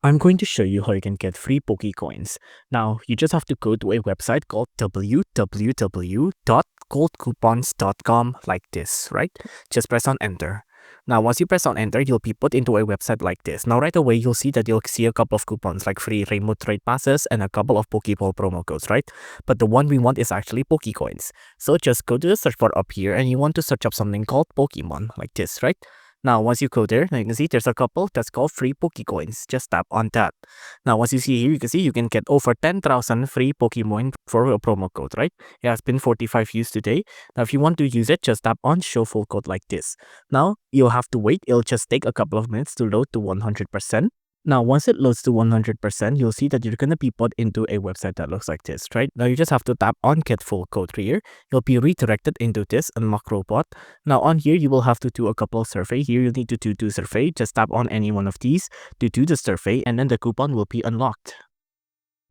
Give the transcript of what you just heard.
I'm going to show you how you can get free PokéCoins. Now, you just have to go to a website called www.goldcoupons.com like this, right? Just press on enter. Now, once you press on enter, you'll be put into a website like this. Now, right away, you'll see that you'll see a couple of coupons like free Rainbow Trade Passes and a couple of Pokeball promo codes, right? But the one we want is actually PokéCoins. So just go to the search bar up here and you want to search up something called Pokemon like this, right? Now, once you go there, you can see there's a couple that's called free PokéCoins. Just tap on that. Now, once you see here, you can see you can get over 10,000 free Pokemon for a promo code, right? It has been 45 used today. Now, if you want to use it, just tap on show full code like this. Now, you'll have to wait. It'll just take a couple of minutes to load to 100%. Now, once it loads to 100%, you'll see that you're going to be put into a website that looks like this, right? Now, you just have to tap on get full code here. You'll be redirected into this unlock robot. Now, on here, you will have to do a couple of survey. Here, you need to do survey. Just tap on any one of these to do the survey, and then the coupon will be unlocked.